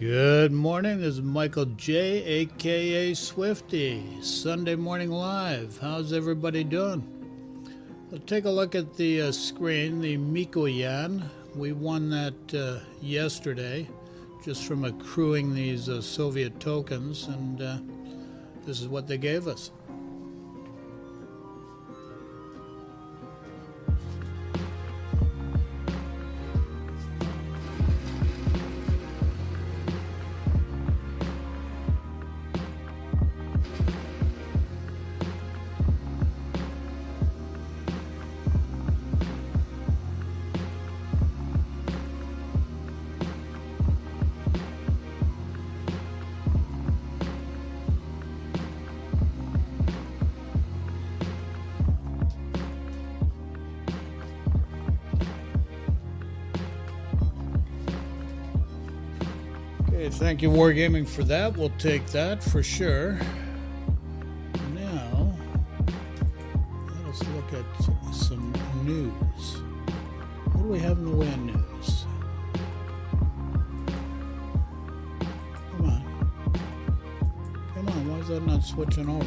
Good morning, this is Michael J, aka Swifty, Sunday Morning Live. How's everybody doing? Let's take a look at the screen, the Mikoyan. We won that yesterday just from accruing these Soviet tokens, and this is what they gave us. Thank you, Wargaming, for that. We'll take that for sure. Now, let us look at some news. What do we have in the way of news? Come on, why is that not switching over?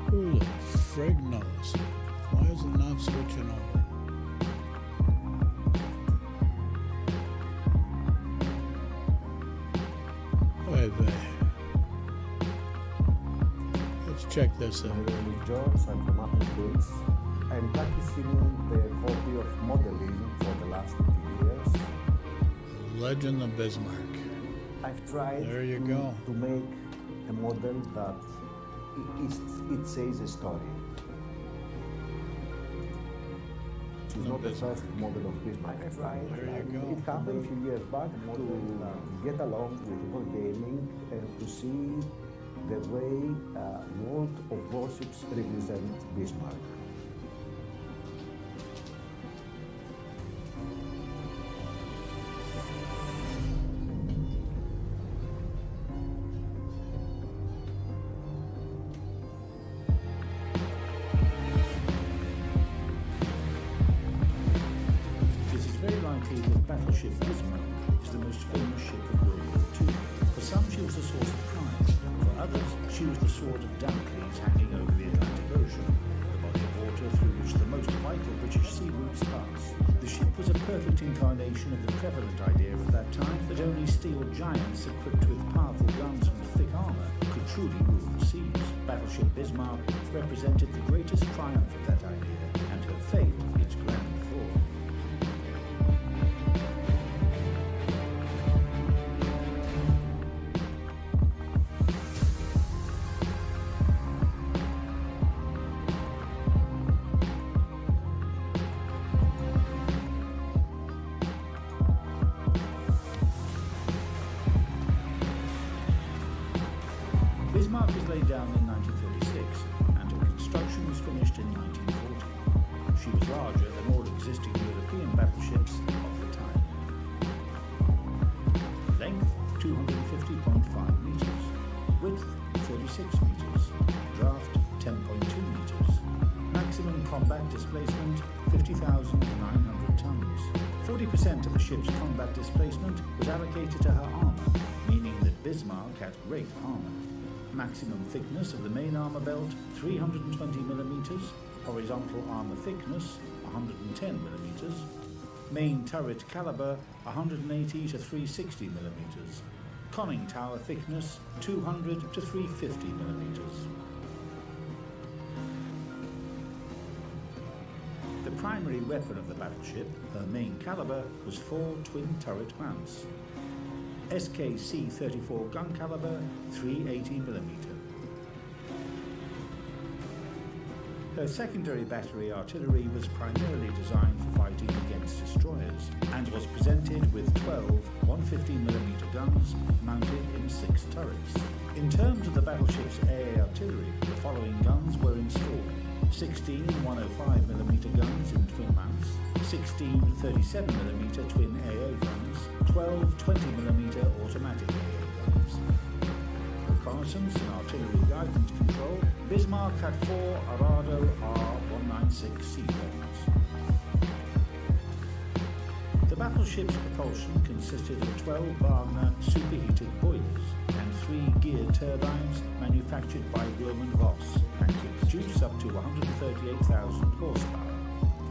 Who the frig knows? Why is it not switching over? Wait. Let's check this out. My name is George, I'm from Athens, Greece. I'm practicing the hobby of modeling for the last 50 years. Legend of Bismarck. I've tried to make a model that it says a story. It's not the first model of Bismarck I've tried. It happened a few years back to get along with Wargaming and to see the way world of warships represent Bismarck. The battleship Bismarck is the most famous ship of World War II. For some, she was a source of pride. For others, she was the sword of Damocles hanging over the Atlantic Ocean, the body of water through which the most vital British sea routes pass. The ship was a perfect incarnation of the prevalent idea of that time that only steel giants equipped with powerful guns and thick armour could truly rule the seas. Battleship Bismarck represented the greatest triumph of that idea, and her fate its grand fall. Bismarck was laid down in 1936, and her construction was finished in 1940. She was larger than all existing European battleships of the time. Length, 250.5 meters. Width, 36 meters. Draft, 10.2 meters. Maximum combat displacement, 50,900 tons. 40% of the ship's combat displacement was allocated to her armor, meaning that Bismarck had great armor. Maximum thickness of the main armor belt, 320 millimeters. Horizontal armor thickness, 110 millimeters. Main turret caliber, 180 to 360 millimeters. Conning tower thickness, 200 to 350 millimeters. The primary weapon of the battleship, her main caliber, was 4 twin-turret mounts. SKC-34 gun caliber, 380mm. Her secondary battery artillery was primarily designed for fighting against destroyers and was presented with 12 150mm guns mounted in 6 turrets. In terms of the battleship's AA artillery, the following guns were installed: 16 105mm guns in twin mounts, 16 37mm twin AA guns, 12 20mm automatic AA guns. reconnaissance and artillery guidance control, Bismarck had 4 Arado R-196 seaplanes. The battleship's propulsion consisted of 12 Wagner superheated boilers and 3 gear turbines manufactured by Blohm & Voss and could produce up to 138,000 horsepower.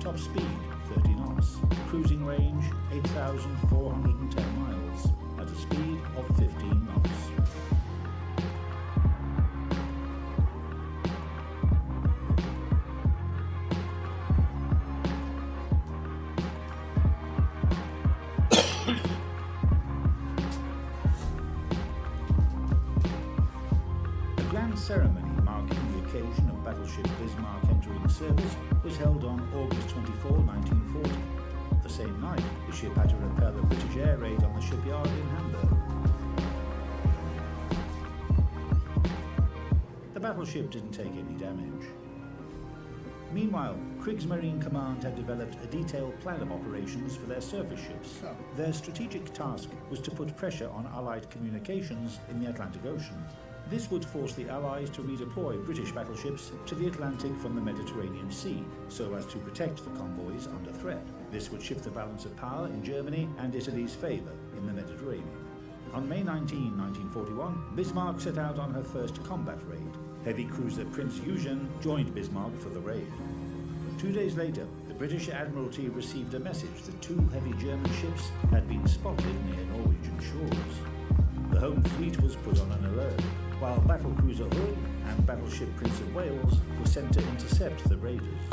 Top speed 30 knots. Cruising range 8,410 miles at a speed of 15 knots. A grand ceremony marking the occasion of battleship Bismarck entering service was held on August 24, 1940. The same night, the ship had to repel a British air raid on the shipyard in Hamburg. The battleship didn't take any damage. Meanwhile, Kriegsmarine Command had developed a detailed plan of operations for their surface ships. Their strategic task was to put pressure on Allied communications in the Atlantic Ocean. This would force the Allies to redeploy British battleships to the Atlantic from the Mediterranean Sea, so as to protect the convoys under threat. This would shift the balance of power in Germany and Italy's favour in the Mediterranean. On May 19, 1941, Bismarck set out on her first combat raid. Heavy cruiser Prince Eugen joined Bismarck for the raid. 2 days later, the British Admiralty received a message that 2 heavy German ships had been spotted near Norwegian shores. The home fleet was put on an alert, while battlecruiser Hood and battleship Prince of Wales were sent to intercept the raiders.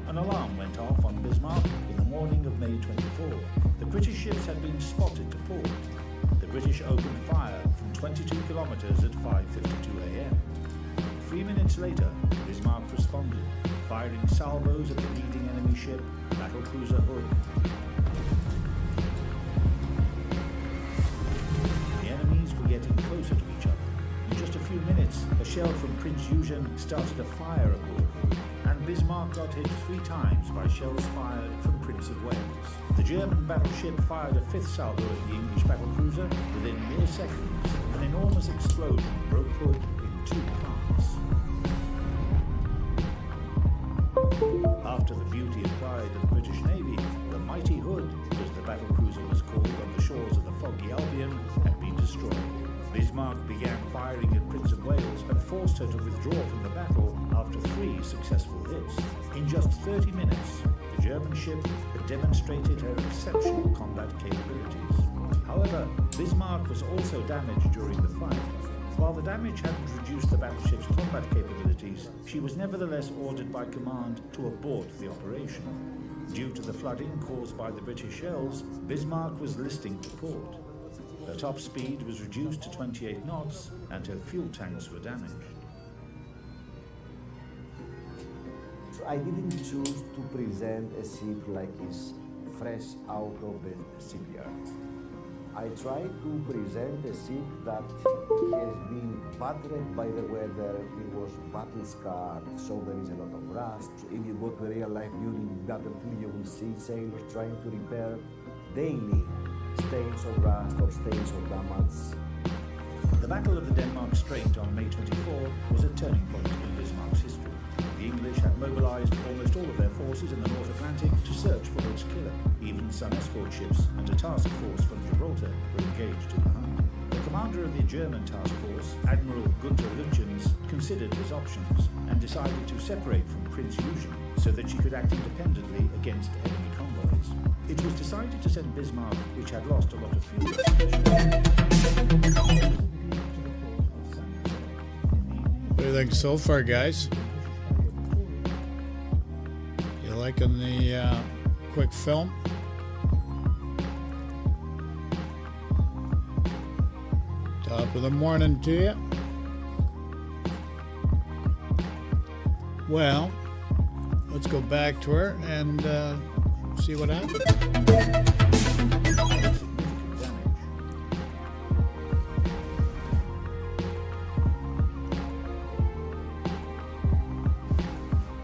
An alarm went off on Bismarck in the morning of May 24. The British ships had been spotted to port. The British opened fire from 22 kilometres at 5:52 a.m. 3 minutes later, Bismarck responded, firing salvos at the leading enemy ship, battlecruiser Hood. Getting closer to each other. In just a few minutes, a shell from Prince Eugen started a fire aboard Hood, and Bismarck got hit 3 times by shells fired from Prince of Wales. The German battleship fired a 5th salvo at the English battlecruiser. Within mere seconds, an enormous explosion broke Hood in 2 parts. After the beauty and pride of the British Navy, the mighty Hood, as the battlecruiser was called on the shores of the foggy Albion, had been destroyed. Bismarck began firing at Prince of Wales and forced her to withdraw from the battle after 3 successful hits. In just 30 minutes, the German ship had demonstrated her exceptional combat capabilities. However, Bismarck was also damaged during the fight. While the damage hadn't reduced the battleship's combat capabilities, she was nevertheless ordered by command to abort the operation. Due to the flooding caused by the British shells, Bismarck was listing to port. Her top speed was reduced to 28 knots and her fuel tanks were damaged. So I didn't choose to present a ship like this, fresh out of the shipyard. I tried to present a ship that has been battered by the weather, it was battle scarred, so there is a lot of rust. If you go to real life during battlefield, you will see sailors trying to repair daily stains of rust or stains of damage. The Battle of the Denmark Strait on May 24 was a turning point in Bismarck's history. The English had mobilized almost all of their forces in the North Atlantic to search for its killer. Even some escort ships and a task force from Gibraltar were engaged in the hunt. The commander of the German task force, Admiral Gunther Lütjens, considered his options and decided to separate from Prince Eugen so that she could act independently against enemy convoys. It was decided to send Bismarck, which had lost a lot of fuel. What do you think so far, guys? You liking the quick film? Top of the morning to you. Well, let's go back to her and see what happens.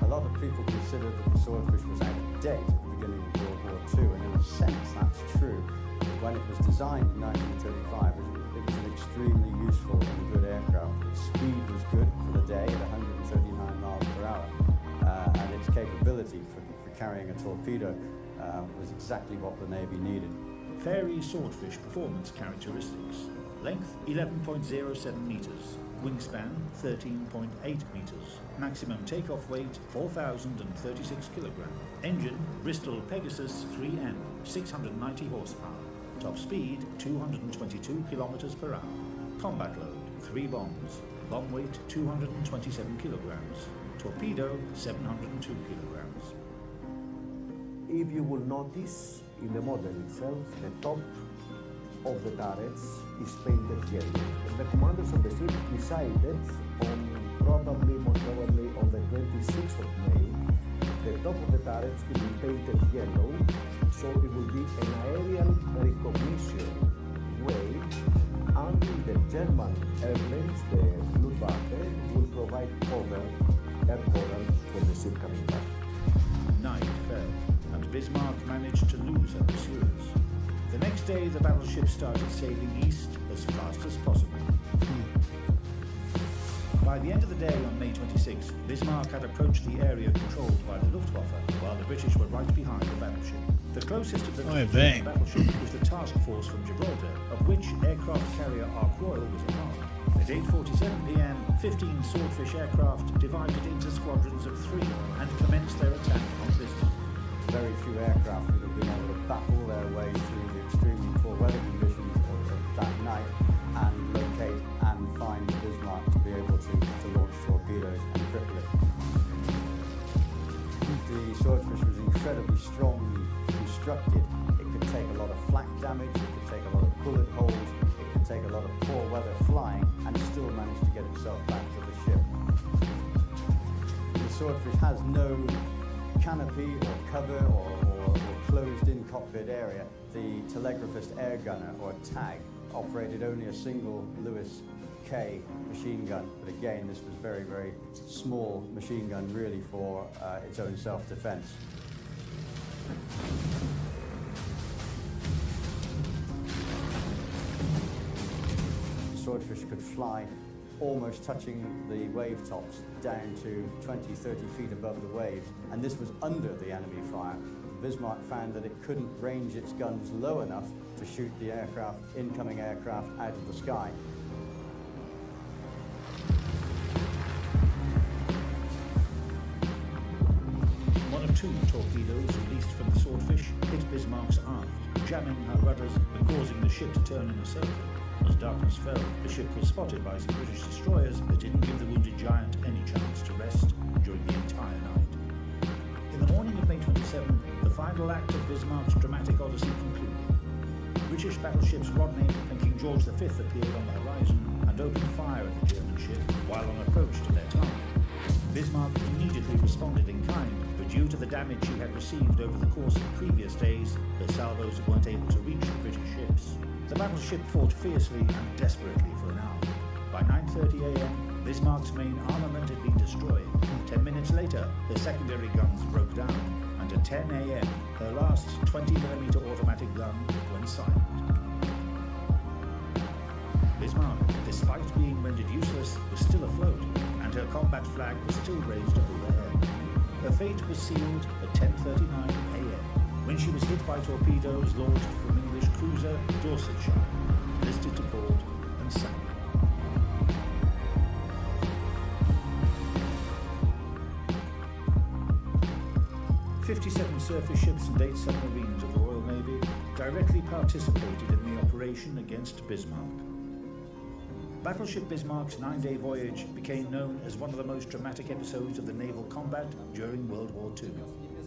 A lot of people consider that the Swordfish was out of date at the beginning of World War II, and in a sense that's true. When it was designed in 1935, it was an extremely useful and good aircraft. Its speed was good for the day at 139 miles per hour, and its capability for carrying a torpedo was exactly what the Navy needed. Fairey Swordfish performance characteristics. Length 11.07 meters. Wingspan 13.8 meters. Maximum takeoff weight 4,036 kilograms. Engine Bristol Pegasus 3M, 690 horsepower. Top speed 222 kilometers per hour. Combat load 3 bombs. Bomb weight 227 kilograms. Torpedo 702 kilograms. If you will notice in the model itself, the top of the turrets is painted yellow. The commanders of the ship decided most probably on the 26th of May, the top of the turrets to be painted yellow, so it will be an aerial recognition way, and the German airplanes, the Luftwaffe, will provide air cover for the ship coming back. Night fell, and Bismarck managed to lose her pursuers. The next day, the battleship started sailing east as fast as possible. By the end of the day on May 26, Bismarck had approached the area controlled by the Luftwaffe, while the British were right behind the battleship. The closest of the British battleship was the task force from Gibraltar, of which aircraft carrier Ark Royal was a part. At 8:47 p.m., 15 Swordfish aircraft divided into squadrons of 3 and commenced their attack on Bismarck. Very few aircraft would have been able to battle their way through the extremely poor weather conditions of that night and locate and find Bismarck to be able to launch torpedoes and cripple it. The Swordfish was incredibly strongly constructed. It could take a lot of flak damage, it could take a lot of bullet holes, it could take a lot of poor weather flying and still manage to get itself back to the ship. The Swordfish has no canopy or cover or closed-in cockpit area. The telegraphist air gunner, or TAG, operated only a single Lewis K machine gun, but again this was very, very small machine gun really for its own self-defense. The Swordfish could fly almost touching the wave tops down to 20, 30 feet above the waves, and this was under the enemy fire. Bismarck found that it couldn't range its guns low enough to shoot the incoming aircraft out of the sky. One of 2 torpedoes released from the Swordfish hit Bismarck's aft, jamming her rudders and causing the ship to turn in a circle. As darkness fell, the ship was spotted by some British destroyers that didn't give the wounded giant any chance to rest during the entire night. In the morning of May 27, the final act of Bismarck's dramatic odyssey concluded. British battleships Rodney and King George V appeared on the horizon and opened fire at the German ship while on approach to their target. Bismarck immediately responded in kind, but due to the damage she had received over the course of previous days, the salvos weren't able to reach the British ships. The battleship fought fiercely and desperately for an hour. By 9:30 a.m., Bismarck's main armament had been destroyed. 10 minutes later, the secondary guns broke down, and at 10 a.m., her last 20mm automatic gun went silent. Bismarck, despite being rendered useless, was still afloat, and her combat flag was still raised overhead. Her fate was sealed at 10:39 a.m. when she was hit by torpedoes launched from English cruiser Dorsetshire, listed to port and sank. "57 surface ships and 8 submarines of the Royal Navy directly participated in the operation against Bismarck. Battleship Bismarck's 9-day voyage became known as one of the most dramatic episodes of the naval combat during World War II.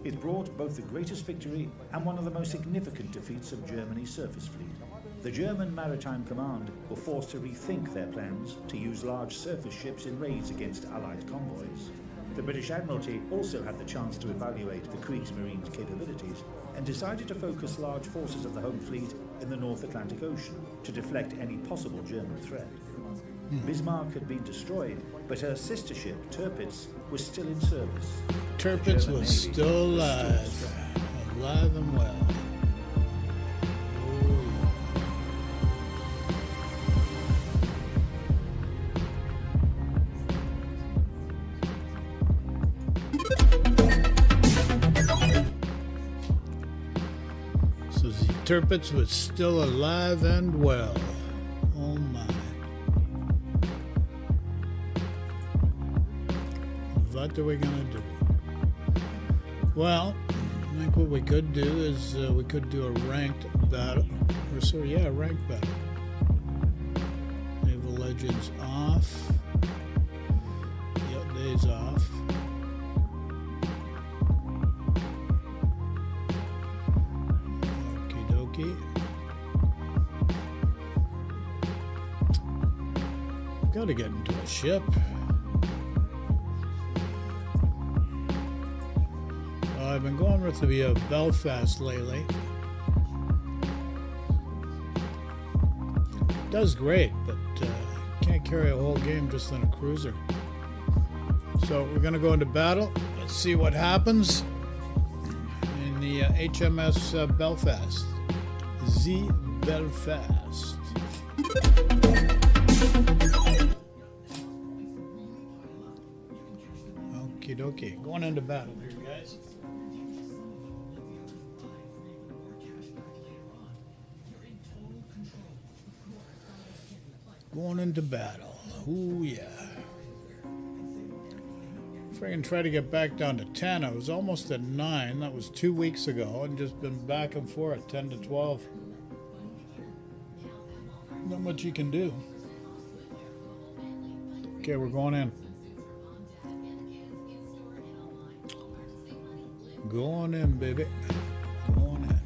It brought both the greatest victory and one of the most significant defeats of Germany's surface fleet. The German Maritime Command were forced to rethink their plans to use large surface ships in raids against Allied convoys. The British Admiralty also had the chance to evaluate the Kriegsmarine's capabilities and decided to focus large forces of the home fleet in the North Atlantic Ocean to deflect any possible German threat. Bismarck had been destroyed, but her sister ship, Tirpitz, was still in service. Tirpitz was still alive and well. Turpitz was still alive and well. Oh my. What are we gonna do? Well, I think what we could do is we could do a ranked battle. Or sorry, yeah, a ranked battle. Naval Legends off. Yep, days off. Okie dokie. I've got to get into a ship. I've been going with the Belfast lately. Does great, but can't carry a whole game just on a cruiser. So we're going to go into battle. Let's see what happens in the HMS Belfast. The Belfast. Okie dokie. Going into battle here, guys. Going into battle. Ooh, yeah. If I can try to get back down to 10, I was almost at 9. That was 2 weeks ago, and just been back and forth, 10 to 12. Not much you can do. Okay, we're going in. Going in, baby. Going in.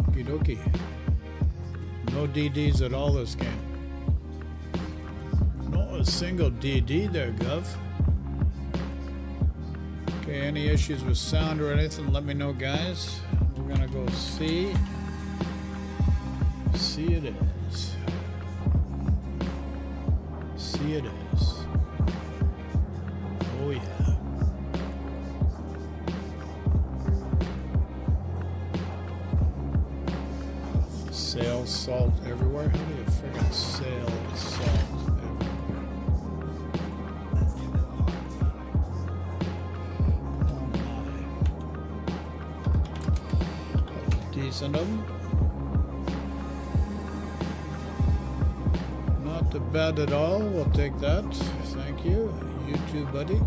Okie dokie. No DDs at all this game. Not a single DD there, Gov. Okay, any issues with sound or anything, let me know, guys. We're gonna go C. C it is. C it is. Oh yeah. Sail salt everywhere? How do you friggin' sail salt everywhere? Oh my. Decent of them. Not too bad at all. We'll take that. Thank you. You too, buddy.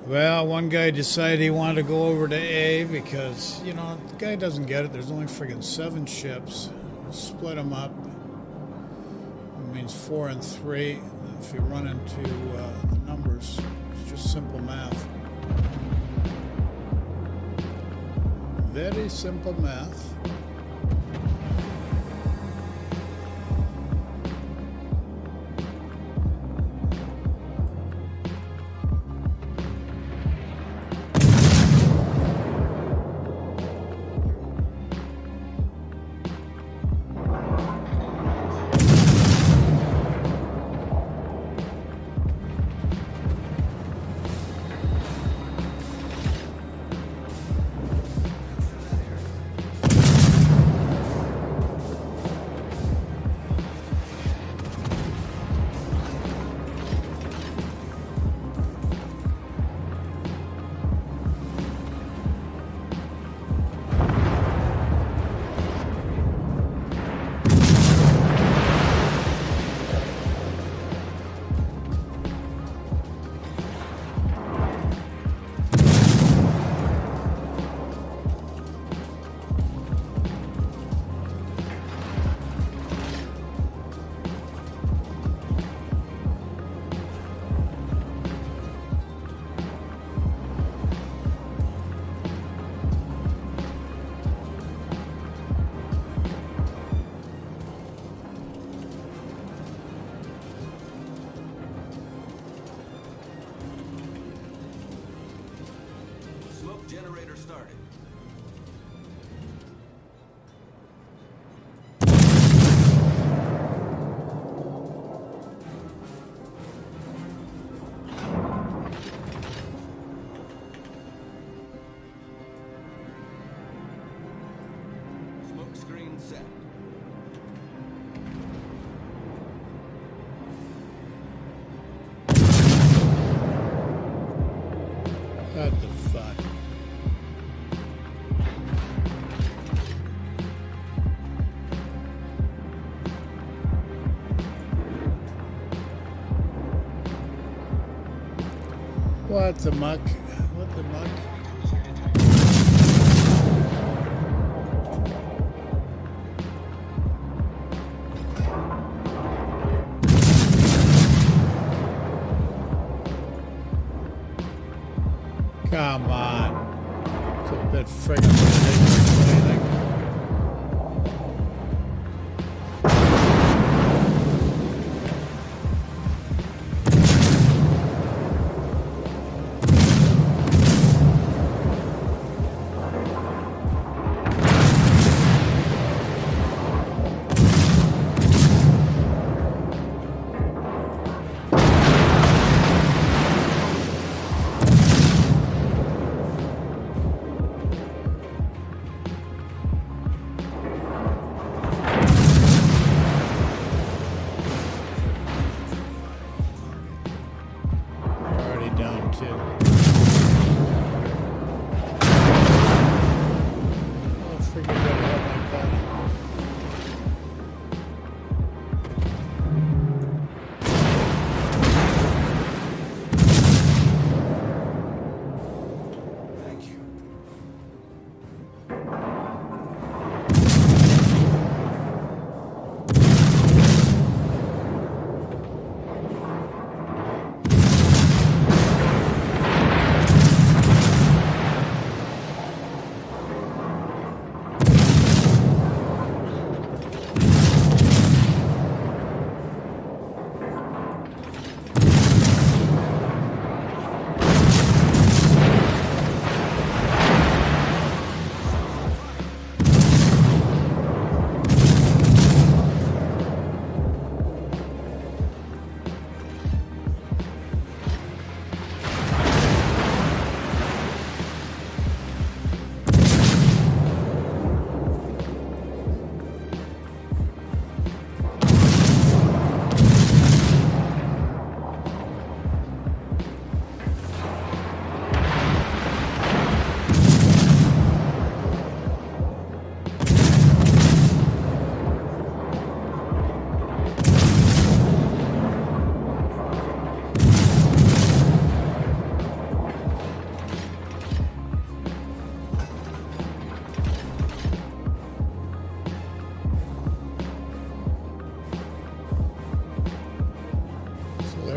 Well, one guy decided he wanted to go over to A because, you know, the guy doesn't get it. There's only friggin' 7 ships. Split them up. It means 4 and 3. If you run into the numbers, it's just simple math. Very simple math. Generator started. Smoke screen set. What the fuck? What the muck? What the muck? Come on. It's a bit friggin' ridiculous, anything.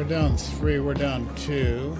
down 3, we're down 2.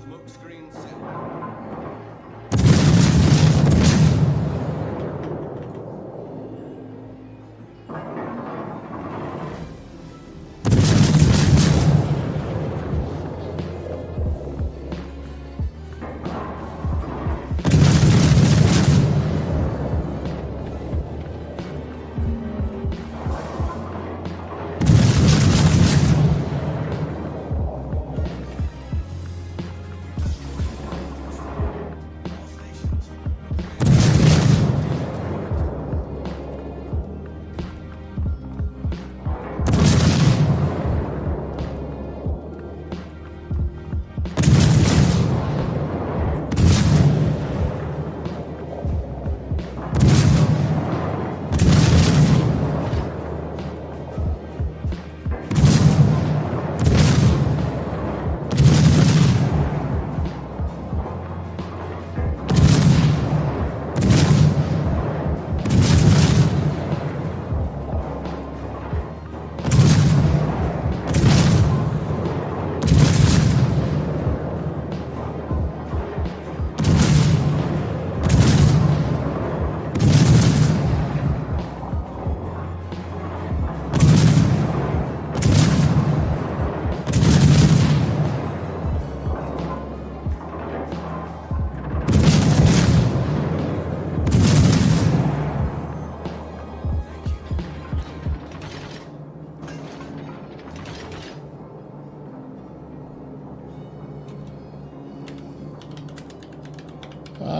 Smoke screen set.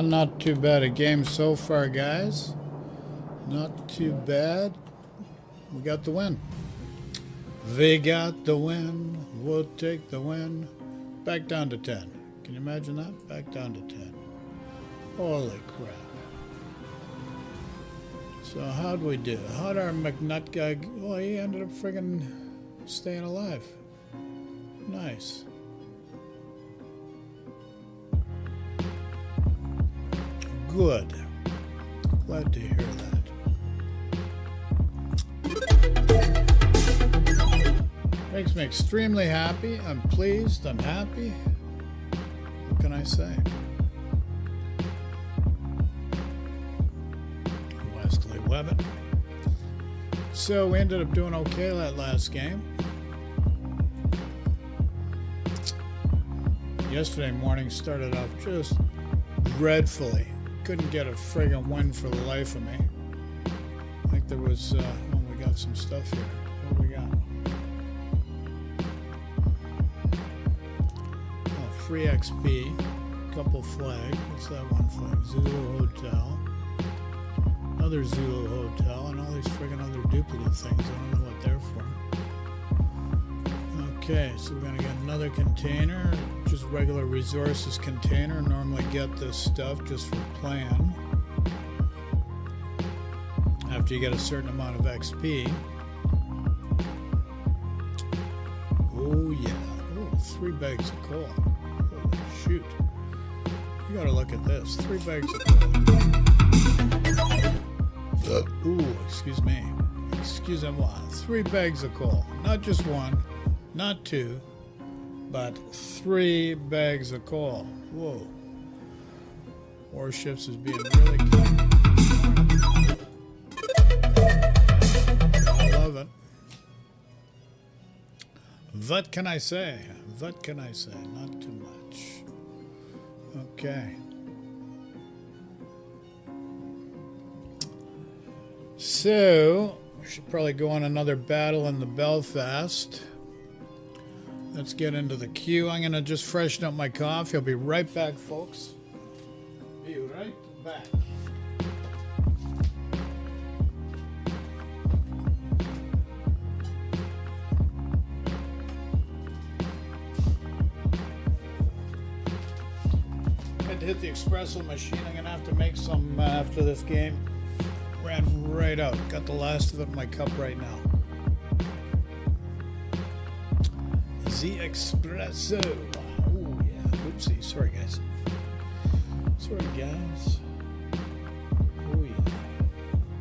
Not too bad a game so far, guys. Not too bad. We got the win. They got the win. We'll take the win. Back down to 10. Can you imagine that? Back down to 10. Holy crap. So how'd we do? How'd our McNut guy... Well, he ended up friggin' staying alive. Nice. Good. Glad to hear that. Makes me extremely happy. I'm pleased. I'm happy. What can I say? Wesley Webbett. So we ended up doing okay that last game. Yesterday morning started off just dreadfully. Couldn't get a friggin' win for the life of me. I think there was, oh, we got some stuff here. What do we got? Oh, free XP, couple flag. What's that one flag? Zulu Hotel. Another Zulu Hotel, and all these friggin' other duplicate things. I don't know what they're for. Okay, so we're gonna get another container. Just regular resources container. Normally get this stuff just for playing. After you get a certain amount of XP. Oh yeah. Oh, 3 bags of coal. Oh, shoot. You gotta look at this. 3 bags of coal. Ooh, excuse me. Excusez-moi. 3 bags of coal. Not just 1, not 2. But 3 bags of coal. Whoa. Warships is being really kind. I love it. What can I say? What can I say? Not too much. Okay. So, we should probably go on another battle in the Belfast. Let's get into the queue. I'm going to just freshen up my coffee. I'll be right back, folks. Be right back. Had to hit the espresso machine. I'm going to have to make some after this game. Ran right out. Got the last of it in my cup right now. The espresso. Oh yeah. Oopsie. Sorry guys. Sorry guys.